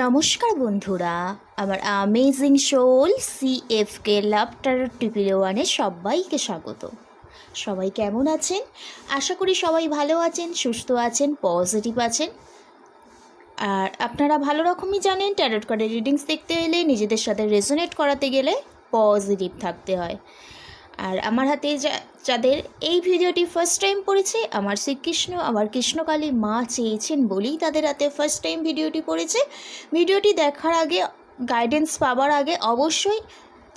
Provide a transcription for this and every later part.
নমস্কার বন্ধুরা, আমার অ্যামেজিং সোল সিএফকে লাভ টারট টিপিলে ওয়ানে সবাইকে স্বাগত। সবাই কেমন আছেন? আশা করি সবাই ভালো আছেন, সুস্থ আছেন, পজিটিভ আছেন। আর আপনারা ভালো রকমই জানেন, ট্যারট কার্ডের রিডিংস দেখতে এলে নিজেদের সাথে রেজোনেট করাতে গেলে পজিটিভ থাকতে হয়। আর আমার হাতে যাদের এই ভিডিওটি ফার্স্ট টাইম পড়েছে, আমার শ্রীকৃষ্ণ, আমার কৃষ্ণকালী মা চেয়েছেন বলেই তাদের হাতে ফার্স্ট টাইম ভিডিওটি পড়েছে। ভিডিওটি দেখার আগে, গাইডেন্স পাওয়ার আগে অবশ্যই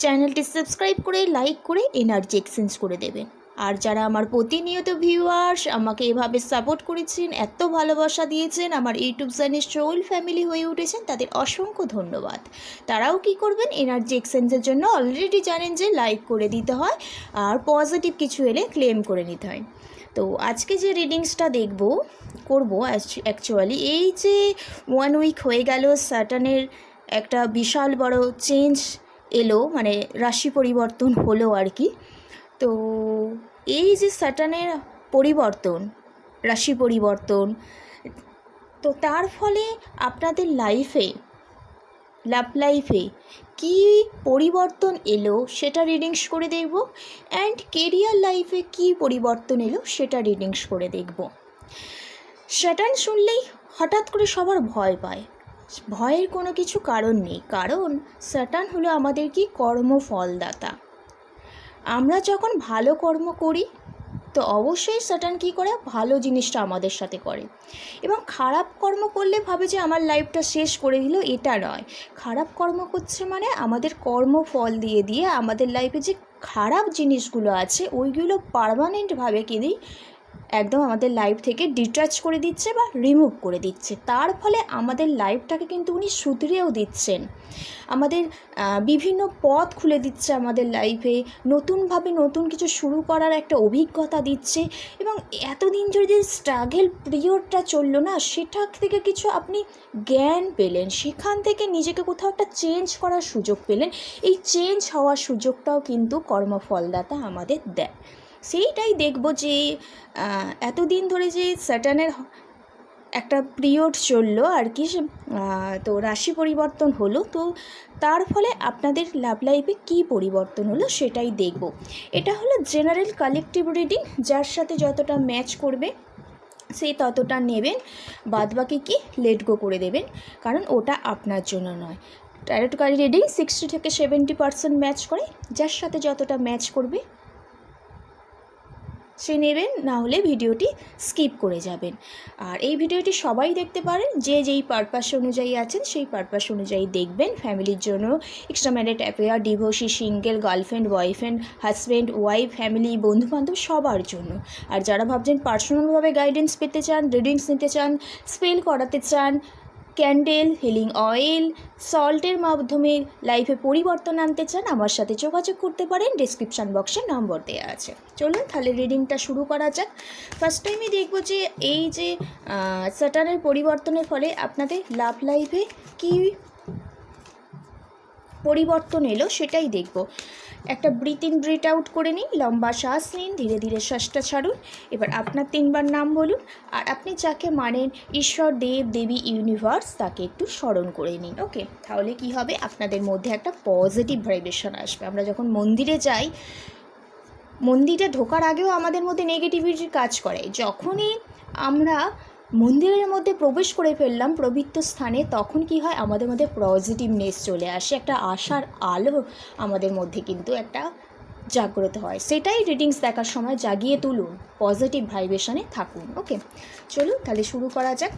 চ্যানেলটি সাবস্ক্রাইব করে লাইক করে এনার্জি এক্সচেঞ্জ করে দেবেন। আর যারা আমার প্রতিনিয়ত ভিউয়ার্স আমাকে এভাবে সাপোর্ট করেছেন, এত ভালোবাসা দিয়েছেন, আমার ইউটিউব চ্যানেল সোল ফ্যামিলি হয়ে উঠেছেন, তাদের অসংখ্য ধন্যবাদ। তারাও কি করবেন, এনার্জি এক্সচেঞ্জের জন্য অলরেডি জানেন যে লাইক করে দিতে হয় আর পজিটিভ কিছু এলে ক্লেম করে নিতে হয়। তো আজকে যে রিডিংসটা করবো অ্যাকচুয়ালি এই যে 1 উইক হয়ে গেল, স্যাটার্নের একটা বিশাল বড় চেঞ্জ এলো, মানে রাশি পরিবর্তন হলো আর কি। তো এই যে স্যাটার্নের পরিবর্তন, রাশি পরিবর্তন, তো তার ফলে আপনাদের লাভ লাইফে কী পরিবর্তন এলো সেটা রিডিংস করে দেখব, অ্যান্ড কেরিয়ার লাইফে কী পরিবর্তন এলো সেটা রিডিংস করে দেখব। স্যাটার্ন শুনলেই হঠাৎ করে সবার ভয় পায়। ভয়ের কোনো কিছু কারণ নেই, কারণ স্যাটার্ন হলো আমাদের কি কর্মফলদাতা। আমরা যখন ভালো কর্ম করি তো অবশ্যই স্যাটার্ন কী করে, ভালো জিনিসটা আমাদের সাথে করে। এবং খারাপ কর্ম করলে ভাবে যে আমার লাইফটা শেষ করে দিল, এটা নয়। খারাপ কর্ম করছে মানে আমাদের কর্মফল দিয়ে দিয়ে আমাদের লাইফে যে খারাপ জিনিসগুলো আছে ওইগুলো পার্মানেন্টভাবে একদম আমাদের লাইফ থেকে ডিটাচ করে দিচ্ছে বা রিমুভ করে দিচ্ছে। তার ফলে আমাদের লাইফটাকে কিন্তু উনি শুধরেও দিচ্ছেন, আমাদের বিভিন্ন পথ খুলে দিচ্ছে আমাদের লাইফে, নতুনভাবে নতুন কিছু শুরু করার একটা অভিজ্ঞতা দিচ্ছে। এবং এতদিন ধরে যে স্ট্রাগল পিরিয়ডটা চললো না, সেটা থেকে কিছু আপনি জ্ঞান পেলেন, সেখান থেকে নিজেকে কোথাও একটা চেঞ্জ করার সুযোগ পেলেন। এই চেঞ্জ হওয়ার সুযোগটাও কিন্তু কর্মফলদাতা আমাদের দেয়। সেইটাই দেখব যে এতদিন ধরে যে স্যাটার্নের একটা পিরিয়ড চললো আর কি, তো রাশি পরিবর্তন হলো, তো তার ফলে আপনাদের লাভ লাইফে কী পরিবর্তন হলো সেটাই দেখব। এটা হলো জেনারেল কালেকটিভ রিডিং, যার সাথে যতটা ম্যাচ করবে সেই ততটা নেবেন, বাদবাকি কি লেট গো করে দেবেন, কারণ ওটা আপনার জন্য নয়। ট্যারট কার্ড রিডিং 60 থেকে 70% ম্যাচ করে, যার সাথে যতটা ম্যাচ করবে সে নেবেন, না হলে ভিডিওটি স্কিপ করে যাবেন। আর এই ভিডিওটি সবাই দেখতে পারেন, যে যেই পারপাস অনুযায়ী আছেন সেই পারপাস অনুযায়ী দেখবেন। ফ্যামিলির জন্য, extra married affair, divorcee, single, girlfriend, boyfriend, husband, wife, family, বন্ধুবান্ধব, সবার জন্য। আর যারা ভাবছেন পার্সোনালভাবে গাইডেন্স পেতে চান, রিডিংস নিতে চান, স্পেল করাতে চান, ক্যান্ডেল, হিলিং অয়েল, সল্টের মাধ্যমে লাইফে পরিবর্তন আনতে চান, আমার সাথে যোগাযোগ করতে পারেন, ডেসক্রিপশান বক্সে নম্বর দেওয়া আছে। চলুন তাহলে রিডিংটা শুরু করা যাক। ফার্স্ট টাইমই দেখব যে এই যে স্যাটার্নের পরিবর্তনের ফলে আপনাদের লাভ লাইফে কী পরিবর্তন এলো সেটাই দেখব। একটা ব্রিথ ইন ব্রিথ আউট করে নিন, লম্বা শ্বাস নিন, ধীরে ধীরে শ্বাসটা ছাড়ুন। এবার আপনার 3বার নাম বলুন, আর আপনি যাকে মানেন, ঈশ্বর, দেব, দেবী, ইউনিভার্স, তাকে একটু স্মরণ করে নিন। ওকে, তাহলে কি হবে, আপনাদের মধ্যে একটা পজিটিভ ভাইব্রেশন আসবে। আমরা যখন মন্দিরে যাই, মন্দিরে ঢোকার আগেও আমাদের মধ্যে নেগেটিভিটির কাজ করে। যখনই আমরা মন্দিরের মধ্যে প্রবেশ করে ফেললাম পবিত্র স্থানে, তখন কি হয়, আমাদের মধ্যে পজিটিভনেস চলে আসে, একটা আশার আলো আমাদের মধ্যে কিন্তু একটা জাগ্রত হয়। সেটাই রিডিংস দেখার সময় জাগিয়ে তুলুন, পজিটিভ ভাইব্রেশনে থাকুন। ওকে, চলুন তাহলে শুরু করা যাক।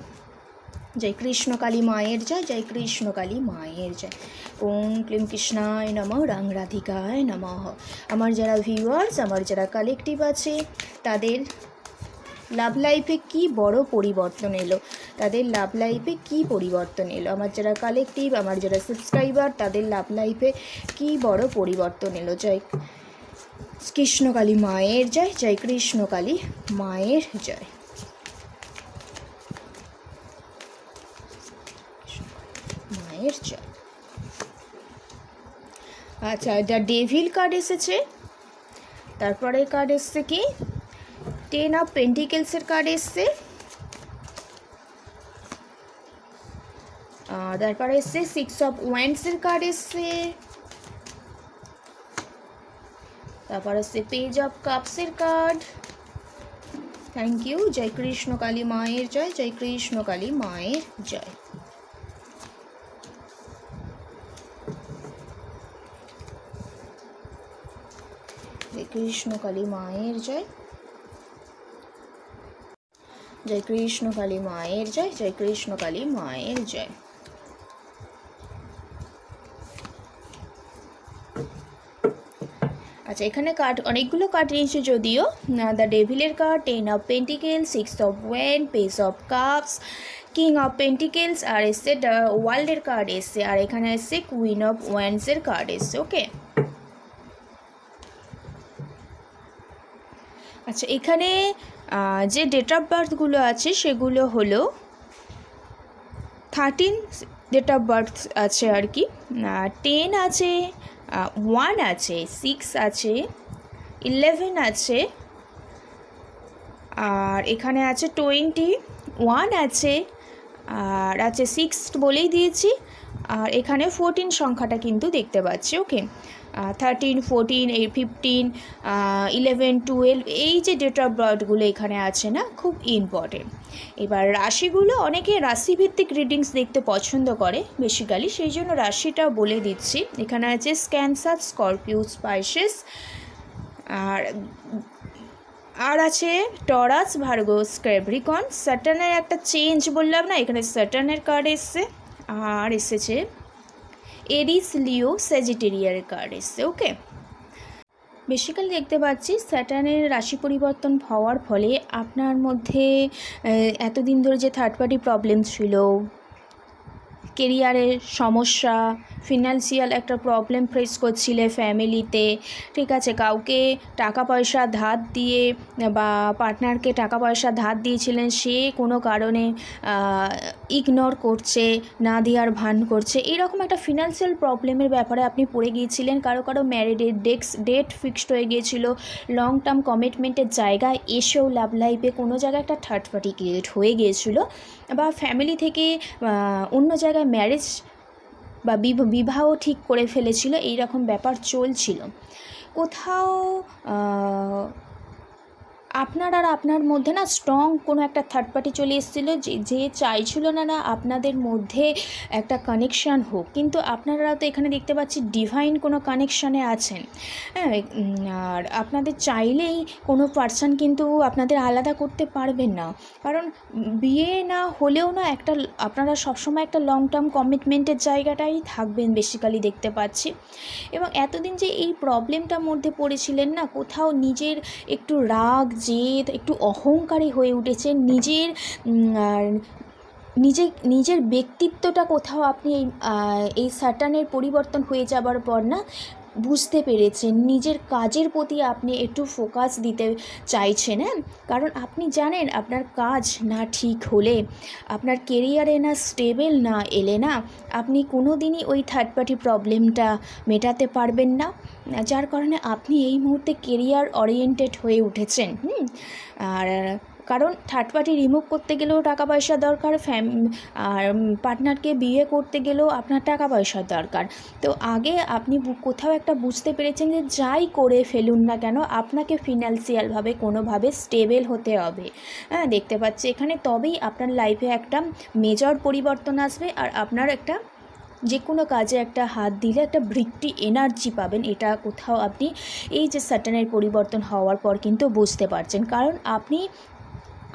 জয় কৃষ্ণকালী মায়ের জয়, জয় কৃষ্ণকালী মায়ের জয়। ওম ক্লিম কৃষ্ণায় নমঃ, রাং রাধিকায় নমঃ। আমার যারা ভিউয়ার্স, আমার যারা কালেকটিভ আছে, তাদের লাভ লাইফে কী বড় পরিবর্তন এলো, তাদের লাভ লাইফে কী পরিবর্তন এলো, আমার যারা কালেকটিভ, আমার যারা সাবস্ক্রাইবার, তাদের লাভ লাইফে কী বড় পরিবর্তন এলো। জয় কৃষ্ণকালী মায়ের জয়, জয় কৃষ্ণকালী মায়ের জয়। মায়ের জয়। আচ্ছা, দ্য ডেভিল কার্ড এসেছে, তারপরে কার্ড এসছে কি 10 অফ পেন্টিকেলসের কার্ড এসছে, তারপরে এসছে 6 অফ ওয়ান্ডসের কার্ড এসছে, তারপর এসছে পেজ অফ কাপসের কার্ড। Thank you. জয় কৃষ্ণ কালী মায়ের জয়, জয় কৃষ্ণ কালী মায়ের জয়। জয় কৃষ্ণ কালী মায়ের জয়, জয় কৃষ্ণ কালী মায়ের জয়, জয় কৃষ্ণ কালী মায়ের জয়। আচ্ছা, এখানে কার্ড অনেকগুলো কার্ড নিয়েছে যদিও। দ্য ডেভিলের card, 10 of pentacles, 6 of wand, page of cups, king of pentacles, আর এসছে দ্য ওয়ার্ল্ডের কার্ড এসছে, আর এখানে এসছে কুইন অফ ওয়ান্ডসের কার্ড এসছে। ওকে, আচ্ছা এখানে যে ডেট অফ বার্থগুলো আছে সেগুলো হলো 13 ডেট অফ বার্থ আছে আর কি, 10 আছে, 1 আছে, 6 আছে, 11 আছে, আর এখানে আছে 21 আছে, আর আছে 6 বলেই দিয়েছি, আর এখানে 14 সংখ্যাটা কিন্তু দেখতে পাচ্ছি। ওকে, 13, 14, 15, 11, 12 এই যে ডেট অফ বার্থগুলো এখানে আছে না, খুব ইম্পর্টেন্ট। এবার রাশিগুলো অনেকে রাশিভিত্তিক রিডিংস দেখতে পছন্দ করে বেসিক্যালি, সেই জন্য রাশিটা বলে দিচ্ছি। এখানে আছে ক্যান্সার, স্করপিও, স্পাইসেস, আর আছে টরাস, ভার্গোস, ক্যাপ্রিকন। স্যাটার্নের একটা চেঞ্জ বললাম না, এখানে স্যাটার্নের কার্ড এসছে, আর এসেছে এরিস, লিও, স্যাজিটেরিয়ার কার্ড এসছে। ওকে, বেসিক্যালি দেখতে পাচ্ছি স্যাটার্নের রাশি পরিবর্তন হওয়ার ফলে আপনার মধ্যে এতদিন ধরে যে থার্ড পার্টি প্রবলেম ছিল, কেরিয়ারের সমস্যা, ফিনান্সিয়াল একটা প্রবলেম ফেস করছিলে ফ্যামিলিতে, ঠিক আছে, কাউকে টাকা পয়সা ধার দিয়ে বা পার্টনারকে টাকা পয়সা ধার দিয়েছিলেন, সে কোনো কারণে ইগনোর করছে, না দেওয়ার ভান করছে, এইরকম একটা ফিনান্সিয়াল প্রবলেমের ব্যাপারে আপনি পড়ে গিয়েছিলেন। কারো ম্যারিডের ডেট ফিক্সড হয়ে গিয়েছিল, লং টার্ম কমিটমেন্টের জায়গায় এসেও লাভ লাইফে কোনো জায়গায় একটা থার্ড পার্টি ক্রিয়েট হয়ে গিয়েছিল, বা ফ্যামিলি থেকে অন্য জায়গায় ম্যারেজ বা বিবাহ ঠিক করে ফেলেছিল, এই রকম ব্যাপার চলছিল। কোথাও আপনার আর আপনার মধ্যে না স্ট্রং কোনো একটা থার্ড পার্টি চলে এসেছিলো, যে চাইছিল না আপনাদের মধ্যে একটা কানেকশান হোক, কিন্তু আপনারা তো এখানে দেখতে পাচ্ছি ডিভাইন কোনো কানেকশানে আছেন। হ্যাঁ, আর আপনাদের চাইলেই কোনো পার্সন কিন্তু আপনাদের আলাদা করতে পারবেন না, কারণ বিয়ে না হলেও না একটা আপনারা সবসময় একটা লং টার্ম কমিটমেন্টের জায়গাটাই থাকবেন বেসিক্যালি দেখতে পাচ্ছি। এবং এতদিন যে এই প্রবলেমটার মধ্যে পড়েছিলেন না, কোথাও নিজের একটু রাগ, জেদ, একটু অহংকারী হয়ে উঠেছে, নিজের ব্যক্তিত্বটা কোথাও আপনি এই স্যাটার্নের পরিবর্তন হয়ে যাবার পর না বুঝতে পেরেছেন, নিজের কাজের প্রতি আপনি একটু ফোকাস দিতে চাইছেন। হ্যাঁ, কারণ আপনি জানেন আপনার কাজ না ঠিক হলে, আপনার কেরিয়ারে না স্টেবল না এলে না, আপনি কোনো দিনই ওই থার্ড পার্টি প্রবলেমটা মেটাতে পারবেন না, যার কারণে আপনি এই মুহূর্তে কেরিয়ার ওরিয়েন্টেড হয়ে উঠেছেন। আর কারণ থার্ড পার্টি রিমুভ করতে গেলেও টাকা পয়সা দরকার, আর পার্টনারকে বিয়ে করতে গেলেও আপনার টাকা পয়সার দরকার। তো আগে আপনি কোথাও একটা বুঝতে পেরেছেন যে যাই করে ফেলুন না কেন, আপনাকে ফিনান্সিয়ালভাবে কোনোভাবে স্টেবল হতে হবে। হ্যাঁ, দেখতে পাচ্ছি এখানে, তবেই আপনার লাইফে একটা মেজর পরিবর্তন আসবে, আর আপনার একটা যে কোনো কাজে একটা হাত দিলে একটা বৃত্তি এনার্জি পাবেন। এটা কোথাও আপনি এই যে স্যাটার্নের পরিবর্তন হওয়ার পর কিন্তু বুঝতে পারছেন, কারণ আপনি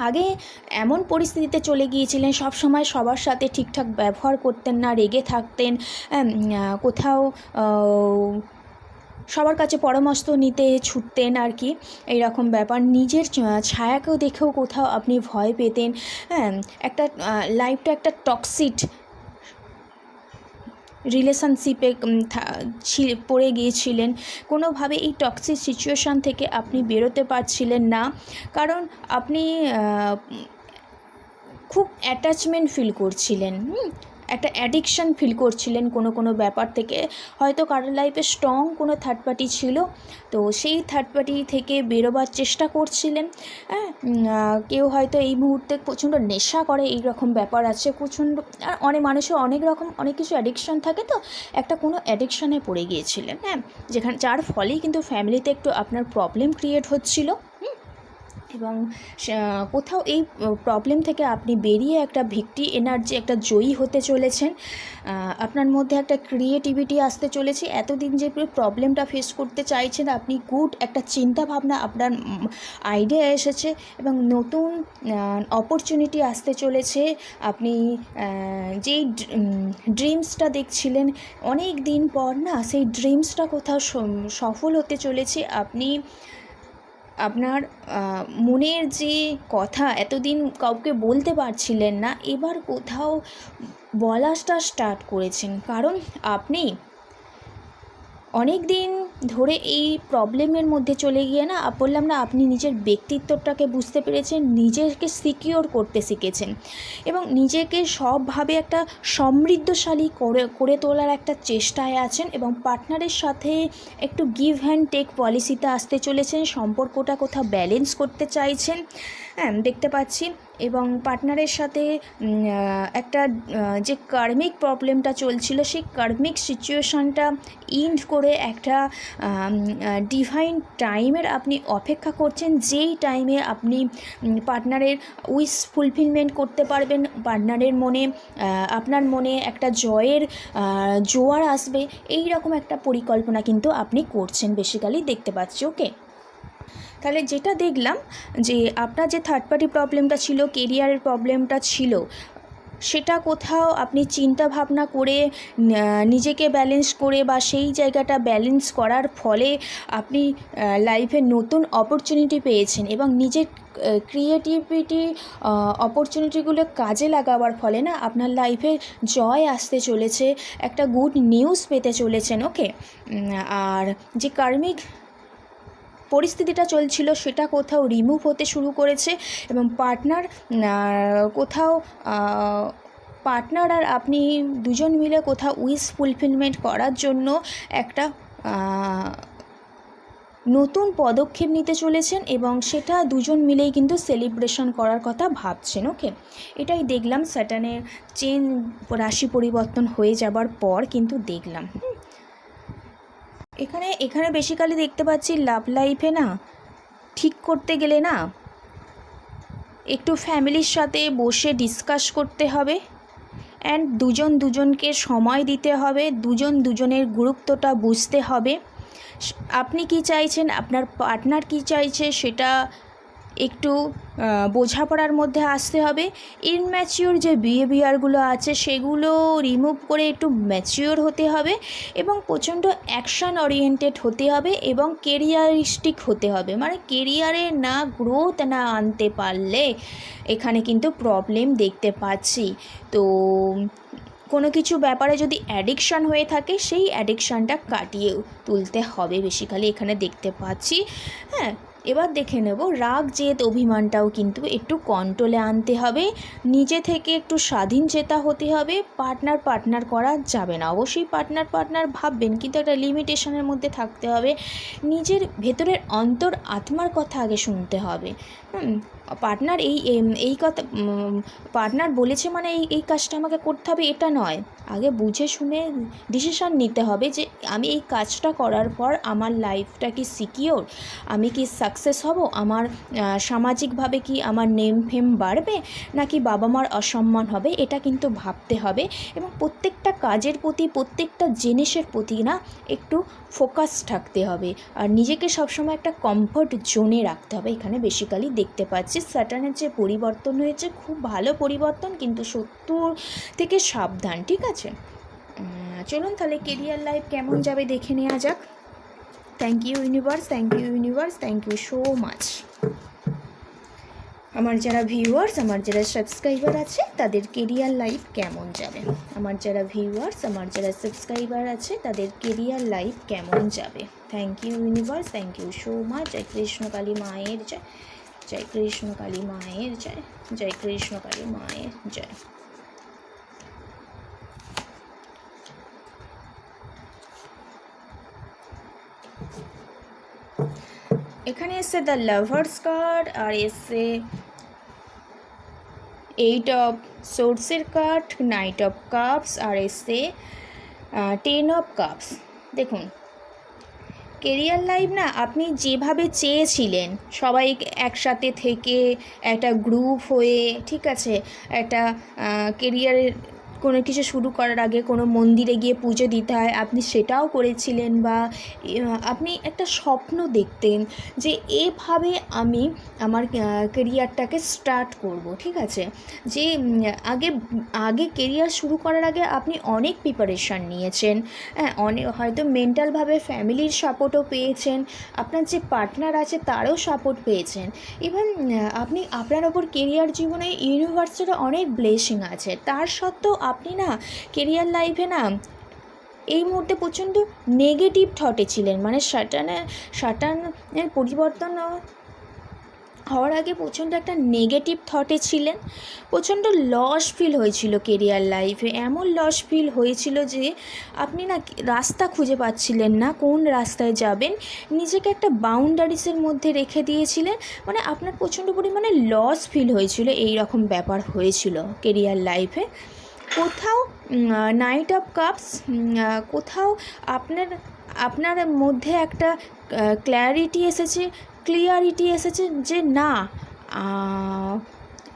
আগে এমন পরিস্থিতিতে চলে গিয়েছিলেন, সব সময় সবার সাথে ঠিকঠাক ব্যবহার করতেন না, রেগে থাকতেন, কোথাও সবার কাছে পরামর্শ নিতে ছুটতেন আর কি, এইরকম ব্যাপার। নিজের ছায়াকেও দেখেও কোথাও আপনি ভয় পেতেন। হ্যাঁ, একটা লাইফটা একটা টক্সিক রিলেশনশিপে পড়ে গিয়েছিলেন, কোনোভাবে এই টক্সিক সিচুয়েশান থেকে আপনি বেরোতে পারছিলেন না, কারণ আপনি খুব অ্যাটাচমেন্ট ফিল করছিলেন। একটা অ্যাডিকশান ফিল করছিলেন কোনো ব্যাপার থেকে, হয়তো কারোর লাইফে স্ট্রং কোনো থার্ড পার্টি ছিল, তো সেই থার্ড পার্টি থেকে বেরোবার চেষ্টা করছিলেন। হ্যাঁ, কেউ হয়তো এই মুহূর্তে প্রচণ্ড নেশা করে, এই রকম ব্যাপার আছে প্রচণ্ড। আর অনেক মানুষের অনেক কিছু অ্যাডিকশান থাকে, তো একটা কোনো অ্যাডিকশানে পড়ে গিয়েছিলেন। হ্যাঁ, যার ফলেই কিন্তু ফ্যামিলিতে একটু আপনার প্রবলেম ক্রিয়েট হচ্ছিল। এবং কোথাও এই প্রবলেম থেকে আপনি বেরিয়ে একটা ভিক্টি এনার্জি, একটা জয়ী হতে চলেছেন। আপনার মধ্যে একটা ক্রিয়েটিভিটি আসতে চলেছে। এতদিন যে প্রবলেমটা ফেস করতে চাইছেন আপনি, গুড একটা চিন্তা ভাবনা, আপনার আইডিয়া এসেছে এবং নতুন অপরচুনিটি আসতে চলেছে। আপনি যেই ড্রিমসটা দেখছিলেন অনেক দিন পর না, সেই ড্রিমসটা কোথাও সফল হতে চলেছে। আপনি আপনার মনের যে কথা এতদিন কাউকে বলতে পারছিলেন না, এবার কোথাও বলাটা স্টার্ট করেছেন। কারণ আপনি অনেক দিন ধরে এই প্রবলেমের মধ্যে চলে গিয়ে না, বললাম না, আপনি নিজের ব্যক্তিত্বটাকে বুঝতে পেরেছেন, নিজেকে সিকিওর করতে শিখেছেন এবং নিজেকে সবভাবে একটা সমৃদ্ধশালী করে তোলার একটা চেষ্টায় আছেন এবং পার্টনারের সাথে একটু গিভ অ্যান্ড টেক পলিসিতে আসতে চলেছেন। সম্পর্কটা কোথাও ব্যালেন্স করতে চাইছেন, হ্যাঁ দেখতে পাচ্ছি। এবং পার্টনারের সাথে একটা যে কার্মিক প্রবলেমটা চলছিল, সেই কার্মিক সিচুয়েশানটা ইন্ড করে একটা ডিভাইন টাইমের আপনি অপেক্ষা করছেন, যেই টাইমে আপনি পার্টনারের উইশ ফুলফিলমেন্ট করতে পারবেন। পার্টনারের মনে, আপনার মনে একটা জয়ের জোয়ার আসবে, এই রকম একটা পরিকল্পনা কিন্তু আপনি করছেন বেসিক্যালি, দেখতে পাচ্ছি। ওকে, তাহলে যেটা দেখলাম যে আপনার যে থার্ড পার্টি প্রবলেমটা ছিল, কেরিয়ারের প্রবলেমটা ছিল, সেটা কোথাও আপনি চিন্তা ভাবনা করে নিজেকে ব্যালেন্স করে বা সেই জায়গাটা ব্যালেন্স করার ফলে আপনি লাইফে নতুন অপরচুনিটি পেয়েছেন এবং নিজের ক্রিয়েটিভিটি অপরচুনিটিগুলো কাজে লাগাবার ফলে না আপনার লাইফে জয় আসতে চলেছে, একটা গুড নিউজ পেতে চলেছেন। ওকে, আর যে কার্মিক পরিস্থিতিটা চলছিল সেটা কোথাও রিমুভ হতে শুরু করেছে এবং পার্টনার আর আপনি দুজন মিলে কোথাও উইশ ফুলফিলমেন্ট করার জন্য একটা নতুন পদক্ষেপ নিতে চলেছেন এবং সেটা দুজন মিলেই কিন্তু সেলিব্রেশন করার কথা ভাবছেন। ওকে, এটাই দেখলাম স্যাটার্নের রাশি পরিবর্তন হয়ে যাবার পর কিন্তু দেখলাম। এখানে বেসিক্যালি দেখতে পাচ্ছি লাভ লাইফে না ঠিক করতে গেলে না একটু ফ্যামিলির সাথে বসে ডিসকাস করতে হবে অ্যান্ড দুজনকে সময় দিতে হবে, দুজনের গুরুত্বটা বুঝতে হবে। আপনি কি চাইছেন, আপনার পার্টনার কি চাইছে, সেটা একটু বোঝাপড়ার মধ্যে আসতে হবে। ইনম্যাচিওর যে বিহেভিয়ারগুলো আছে সেগুলো রিমুভ করে একটু ম্যাচিওর হতে হবে এবং প্রচণ্ড অ্যাকশান ওরিয়েন্টেড হতে হবে এবং কেরিয়ারিস্টিক হতে হবে। মানে কেরিয়ারে না গ্রোথ না আনতে পারলে এখানে কিন্তু প্রবলেম দেখতে পাচ্ছি। তো কোনো কিছু ব্যাপারে যদি অ্যাডিকশান হয়ে থাকে সেই অ্যাডিকশানটা কাটিয়ে তুলতে হবে বেসিক্যালি এখানে দেখতে পাচ্ছি। হ্যাঁ, এবার দেখে নেব রাগ জেদ অভিমানটাও কিন্তু একটু কন্ট্রোলে আনতে হবে, নিজে থেকে একটু স্বাধীন চেতা হতে হবে। পার্টনার করা যাবে না, অবশ্যই পার্টনার ভাববেন কিন্তু একটা লিমিটেশনের মধ্যে থাকতে হবে। নিজের ভেতরের অন্তর আত্মার কথা আগে শুনতে হবে। পার্টনার এই কথা পার্টনার বলেছে মানে এই কাজটা আমাকে করতে হবে এটা নয়, আগে বুঝে শুনে ডিসিশান নিতে হবে যে আমি এই কাজটা করার পর আমার লাইফটা কি সিকিওর, আমি কি সাকসেস হব, আমার সামাজিকভাবে কি আমার নেম ফেম বাড়বে নাকি বাবা মার অসম্মান হবে, এটা কিন্তু ভাবতে হবে এবং প্রত্যেকটা কাজের প্রতি প্রত্যেকটা জিনিসের প্রতি না একটু ফোকাস থাকতে হবে আর নিজেকে সবসময় একটা কমফর্ট জোনে রাখতে হবে। এখানে বেসিক্যালি দেখতে পাচ্ছি স্যাটার্নের যে পরিবর্তন হয়েছে খুব ভালো পরিবর্তন, কিন্তু শত্রু থেকে সাবধান, ঠিক আছে। চলুন তাহলে কেরিয়ার লাইফ কেমন যাবে দেখে নেওয়া যাক। Thank you universe, thank you so much. আমার যারা ভিউয়ার্স, আমার যারা সাবস্ক্রাইবার আছে তাদের কেরিয়ার লাইফ কেমন যাবে, আমার যারা ভিউয়ার্স, আমার যারা সাবস্ক্রাইবার আছে তাদের কেরিয়ার লাইফ কেমন যাবে। Thank you universe, thank you so much. জয় কৃষ্ণ কালী মায়ের জয়, জয় কৃষ্ণ কালী মায়ের জয়, জয় কৃষ্ণ কালী মায়ের জয়। এখানে এসছে দ্য লাভার্স কার্ড, আর এসছে 8 অফ সোর্সের কার্ড, নাইট অফ কাপস, আর এসছে 10 অফ কাপস। দেখুন, কেরিয়ার লাইফ না আপনি যেভাবে চেয়েছিলেন, সবাই একসাথে থেকে একটা গ্রুপ হয়ে, ঠিক আছে, একটা কেরিয়ারের কোনো কিছু শুরু করার আগে কোনো মন্দিরে গিয়ে পুজো দিতে হয়, আপনি সেটাও করেছিলেন, বা আপনি একটা স্বপ্ন দেখতেন যে এভাবে আমি আমার কেরিয়ারটাকে স্টার্ট করব, ঠিক আছে, যে আগে আগে কেরিয়ার শুরু করার আগে আপনি অনেক প্রিপারেশান নিয়েছেন, হ্যাঁ, অনেক হয়তো মেন্টালভাবে ফ্যামিলির সাপোর্টও পেয়েছেন, আপনার যে পার্টনার আছে তারও সাপোর্ট পেয়েছেন, ইভেন আপনি আপনার ওপর কেরিয়ার জীবনে ইউনিভার্সের অনেক ব্লেসিং আছে, তার সত্ত্বেও আপনি না কেরিয়ার লাইফে না এই মুহূর্তে প্রচণ্ড নেগেটিভ থটে ছিলেন, মানে সাটানের পরিবর্তন হওয়ার আগে প্রচণ্ড একটা নেগেটিভ থটে ছিলেন, প্রচণ্ড লস ফিল হয়েছিল কেরিয়ার লাইফে, এমন লস ফিল হয়েছিল যে আপনি না রাস্তা খুঁজে পাচ্ছিলেন না, কোন রাস্তায় যাবেন, নিজেকে একটা বাউন্ডারিসের মধ্যে রেখে দিয়েছিলেন, মানে আপনার প্রচণ্ড পরিমাণে লস ফিল হয়েছিল, এই রকম ব্যাপার হয়েছিল কেরিয়ার লাইফে। কোথাও নাইট অফ কাপস, কোথাও আপনার মধ্যে একটা ক্লিয়ারিটি এসেছে যে না,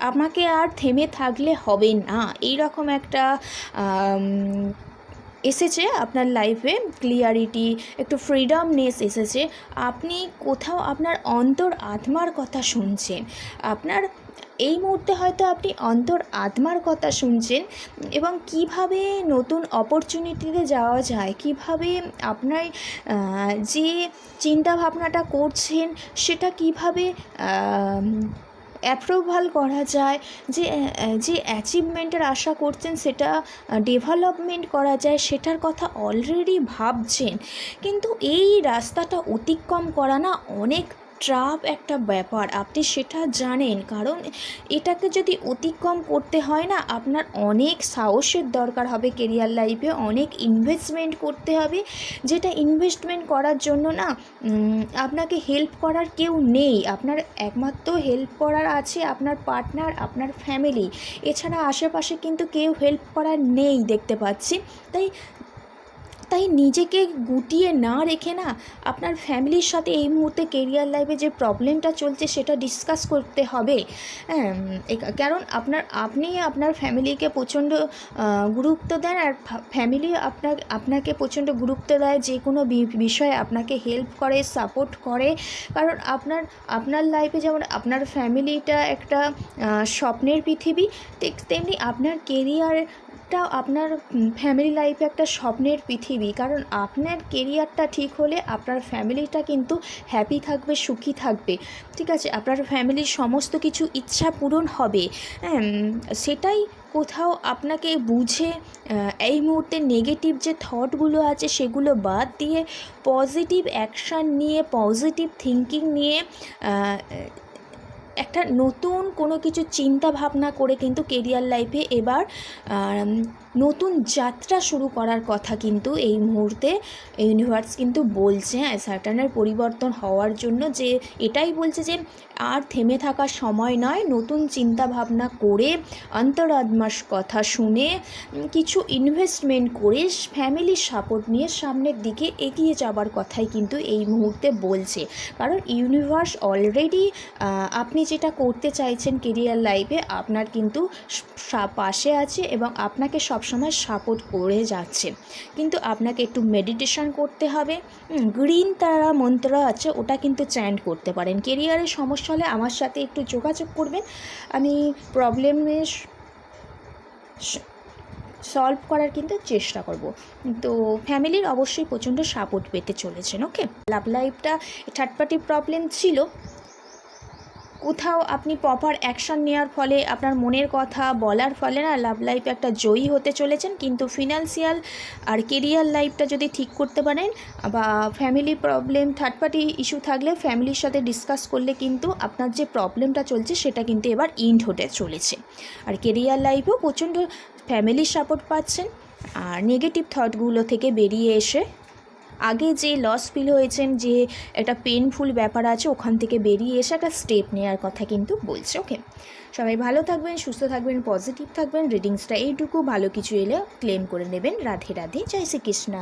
আমাকে আর থেমে থাকলে হবে না, এই রকম একটা এসেছে আপনার লাইফে, ক্লিয়ারিটি, একটু ফ্রিডমনেস এসেছে, আপনি কোথাও আপনার অন্তর আত্মার কথা শুনছেন, আপনার এই মুহূর্তে হয়তো আপনি অন্তর আত্মার কথা শুনছেন, এবং কিভাবে নতুন অপরচুনিটিতে যাওয়া যায়, কিভাবে আপনার যে চিন্তা ভাবনাটা করছেন সেটা কিভাবে অ্যাপ্রুভাল করা যায়, যে অ্যাচিভমেন্টের আশা করছেন সেটা ডেভেলপমেন্ট করা যায়, সেটার কথা অলরেডি ভাবছেন, কিন্তু এই রাস্তাটা অতিক্রম করা না অনেক ট্রাফ একটা ব্যাপার, আপনি সেটা জানেন, কারণ এটাকে যদি অতিক্রম করতে হয় না আপনার অনেক সাহসের দরকার হবে, কেরিয়ার লাইফে অনেক ইনভেস্টমেন্ট করতে হবে, যেটা ইনভেস্টমেন্ট করার জন্য না আপনাকে হেল্প করার কেউ নেই, আপনার একমাত্র হেল্প করার আছে আপনার পার্টনার, আপনার ফ্যামিলি, এছাড়া আশেপাশে কিন্তু কেউ হেল্প করার নেই দেখতে পাচ্ছি। তাই নিজেকে গুটিয়ে না রেখে না আপনার ফ্যামিলির সাথে এই মুহূর্তে কেরিয়ার লাইফে যে প্রবলেমটা চলছে সেটা ডিসকাস করতে হবে, হ্যাঁ, কারণ আপনি আপনার ফ্যামিলিকে প্রচণ্ড গুরুত্ব দেন, আর ফ্যামিলি আপনাকে প্রচণ্ড গুরুত্ব দেয়, যে কোনো বিষয়ে আপনাকে হেল্প করে, সাপোর্ট করে, কারণ আপনার লাইফে যেমন আপনার ফ্যামিলিটা একটা স্বপ্নের পৃথিবী, তেমনি আপনার আপনার ফ্যামিলি লাইফে একটা স্বপ্নের পৃথিবী, কারণ আপনার কেরিয়ারটা ঠিক হলে আপনার ফ্যামিলিটা কিন্তু হ্যাপি থাকবে, সুখী থাকবে, ঠিক আছে, আপনার ফ্যামিলির সমস্ত কিছু ইচ্ছা পূরণ হবে, সেটাই কোথাও আপনাকে বুঝে এই মুহূর্তে নেগেটিভ যে থটগুলো আছে সেগুলো বাদ দিয়ে পজিটিভ অ্যাকশান নিয়ে, পজিটিভ থিঙ্কিং নিয়ে একটা নতুন কোনো কিছু চিন্তা ভাবনা করে কিন্তু কেরিয়ার লাইফে এবার নতুন যাত্রা শুরু করার কথা কিন্তু এই মুহূর্তে ইউনিভার্স কিন্তু বলছে, স্যাটার্নের পরিবর্তন হওয়ার জন্য, যে এটাই বলছে যে আর থেমে থাকার সময় নয়, নতুন চিন্তা ভাবনা করে, অন্তরাত্মার কথা শুনে, কিছু ইনভেস্টমেন্ট করে, ফ্যামিলির সাপোর্ট নিয়ে সামনের দিকে এগিয়ে যাবার কথাই কিন্তু এই মুহূর্তে বলছে, কারণ ইউনিভার্স অলরেডি আপনি যেটা করতে চাইছেন কেরিয়ার লাইফে আপনার কিন্তু পাশে আছে এবং আপনাকে সবসময় সাপোর্ট করে যাচ্ছে, কিন্তু আপনাকে একটু মেডিটেশন করতে হবে, গ্রিন তারা মন্ত্র আছে ওটা কিন্তু চ্যান্ট করতে পারেন। কেরিয়ারের সমস্যা হলে আমার সাথে একটু যোগাযোগ করবেন, আমি প্রবলেমের সলভ করার কিন্তু চেষ্টা করব। তো ফ্যামিলির অবশ্যই প্রচণ্ড সাপোর্ট পেতে চলেছেন। ওকে, লাভ লাইফটা থার্ড পার্টি প্রবলেম ছিল, কোথাও আপনি প্রপার অ্যাকশান নেওয়ার ফলে, আপনার মনের কথা বলার ফলে না লাভ লাইফে একটা জয়ী হতে চলেছেন, কিন্তু ফিনান্সিয়াল আর কেরিয়ার লাইফটা যদি ঠিক করতে পারেন, বা family problem, third party issue থাকলে ফ্যামিলির সাথে ডিসকাস করলে কিন্তু আপনার যে প্রবলেমটা চলছে সেটা কিন্তু এবার ইন্ড হতে চলেছে। আর কেরিয়ার লাইফেও প্রচণ্ড ফ্যামিলির সাপোর্ট পাচ্ছেন, আর নেগেটিভ থটগুলো থেকে বেরিয়ে এসে আগে যে লস ফিল হয়েছেন, যে একটা পেনফুল ব্যাপার আছে, ওখান থেকে বেরিয়ে এসে একটা স্টেপ নেওয়ার কথা কিন্তু বলছে। ওকে, সবাই ভালো থাকবেন, সুস্থ থাকবেন, পজিটিভ থাকবেন। রিডিংসটা এইটুকু, ভালো কিছু এলে ক্লেম করে নেবেন। রাধে রাধে, জয় শ্রীকৃষ্ণ।